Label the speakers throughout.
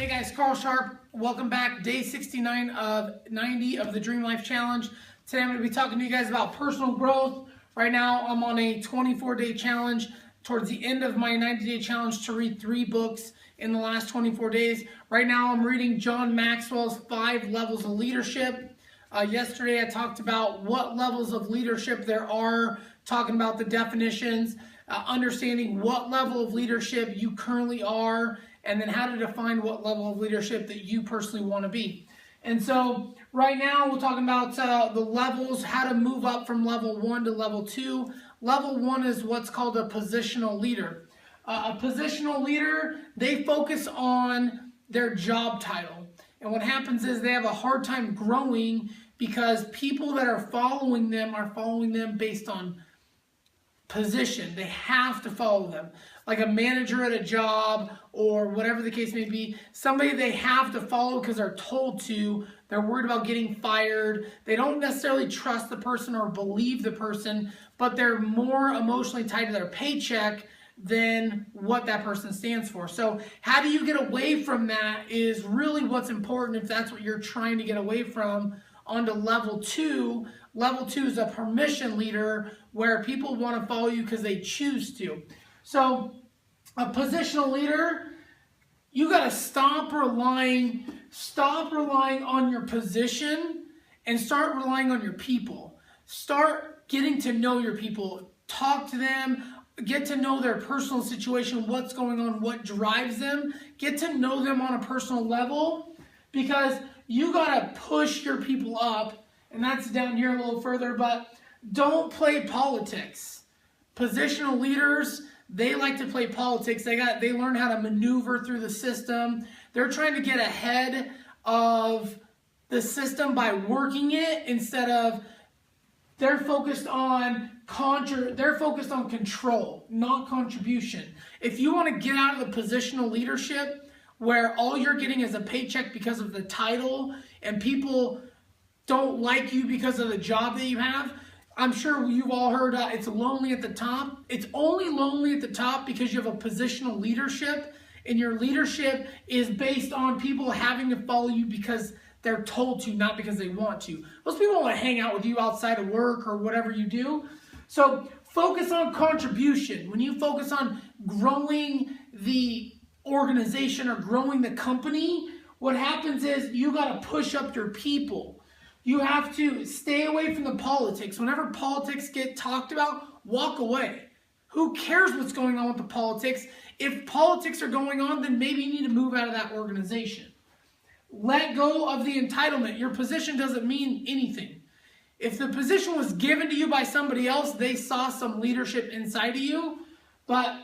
Speaker 1: Hey guys, Carl Sharp. Welcome back. Day 69 of 90 of the Dream Life Challenge. Today I'm going to be talking to you guys about personal growth. Right now I'm on a 24-day challenge. Towards the end of my 90-day challenge to read 3 books in the last 24 days. Right now I'm reading John Maxwell's 5 Levels of Leadership. Yesterday I talked about what levels of leadership there are, talking about the definitions, understanding what level of leadership you currently are, and then how to define what level of leadership that you personally want to be. And so right now we're talking about the levels, how to move up from level 1 to level 2. Level 1 is what's called a positional leader. A positional leader, they focus on their job title. And what happens is they have a hard time growing because people that are following them based on position. They have to follow them. Like a manager at a job or whatever the case may be, somebody they have to follow because they're told to. They're worried about getting fired. They don't necessarily trust the person or believe the person, but they're more emotionally tied to their paycheck than what that person stands for. So how do you get away from that is really what's important if that's what you're trying to get away from. On to level 2. Level 2 is a permission leader where people want to follow you because they choose to. So a positional leader, you got to stop relying on your position and start relying on your people. Start getting to know your people. Talk to them. Get to know their personal situation, what's going on, what drives them. Get to know them on a personal level because you got to push your people up. And that's down here a little further, but don't play politics. Positional leaders, they like to play politics. They learn how to maneuver through the system. They're trying to get ahead of the system by working it instead of they're focused on control, not contribution. If you want to get out of the positional leadership where all you're getting is a paycheck because of the title and people don't like you because of the job that you have, I'm sure you've all heard it's lonely at the top. It's only lonely at the top because you have a positional leadership, and your leadership is based on people having to follow you because they're told to, not because they want to. Most people want to hang out with you outside of work or whatever you do. So focus on contribution. When you focus on growing the organization or growing the company, what happens is you got to push up your people. You have to stay away from the politics. Whenever politics get talked about, walk away. Who cares what's going on with the politics? If politics are going on, then maybe you need to move out of that organization. Let go of the entitlement. Your position doesn't mean anything. If the position was given to you by somebody else, they saw some leadership inside of you, but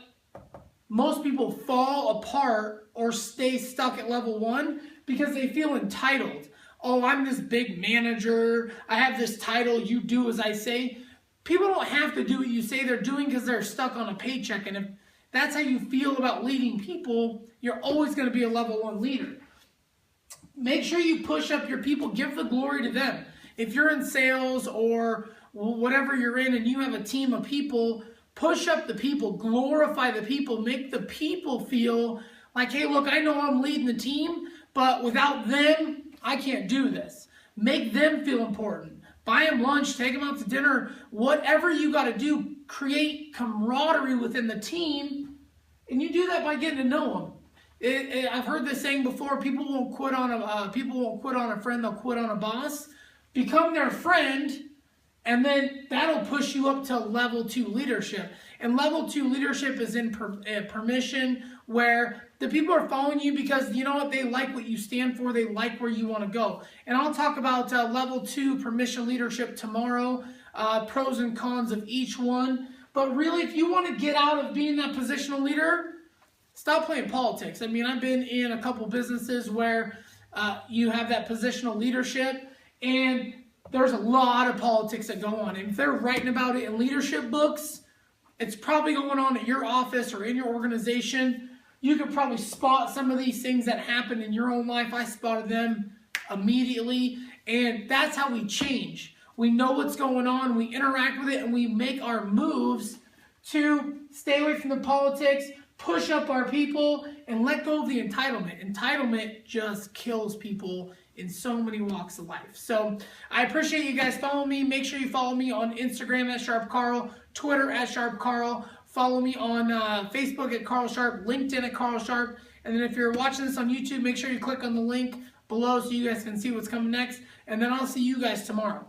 Speaker 1: most people fall apart or stay stuck at level 1 because they feel entitled. Oh, I'm this big manager. I have this title. You do as I say. People don't have to do what you say they're doing because they're stuck on a paycheck. And if that's how you feel about leading people, you're always going to be a level 1 leader. Make sure you push up your people. Give the glory to them. If you're in sales or whatever you're in and you have a team of people, push up the people. Glorify the people. Make the people feel like, hey, look, I know I'm leading the team, but without them, I can't do this. Make them feel important. Buy them lunch, take them out to dinner, whatever you got to do, create camaraderie within the team, and you do that by getting to know them. I've heard this saying before: people won't quit on a friend, they'll quit on a boss. Become their friend, and then that'll push you up to level 2 leadership. And level 2 leadership is in permission, where the people are following you because, you know what, they like what you stand for, they like where you want to go. And I'll talk about level 2 permission leadership tomorrow, pros and cons of each one. But really, if you want to get out of being that positional leader, stop playing politics. I mean, I've been in a couple businesses where you have that positional leadership, and there's a lot of politics that go on. And if they're writing about it in leadership books, it's probably going on at your office or in your organization. You could probably spot some of these things that happen in your own life. I spotted them immediately. And that's how we change. We know what's going on, we interact with it, and we make our moves to stay away from the politics, push up our people, and let go of the entitlement. Entitlement just kills people in so many walks of life. So I appreciate you guys following me. Make sure you follow me on Instagram at SharpCarl, Twitter at SharpCarl. Follow me on Facebook at Carl Sharp, LinkedIn at Carl Sharp. And then if you're watching this on YouTube, make sure you click on the link below so you guys can see what's coming next. And then I'll see you guys tomorrow.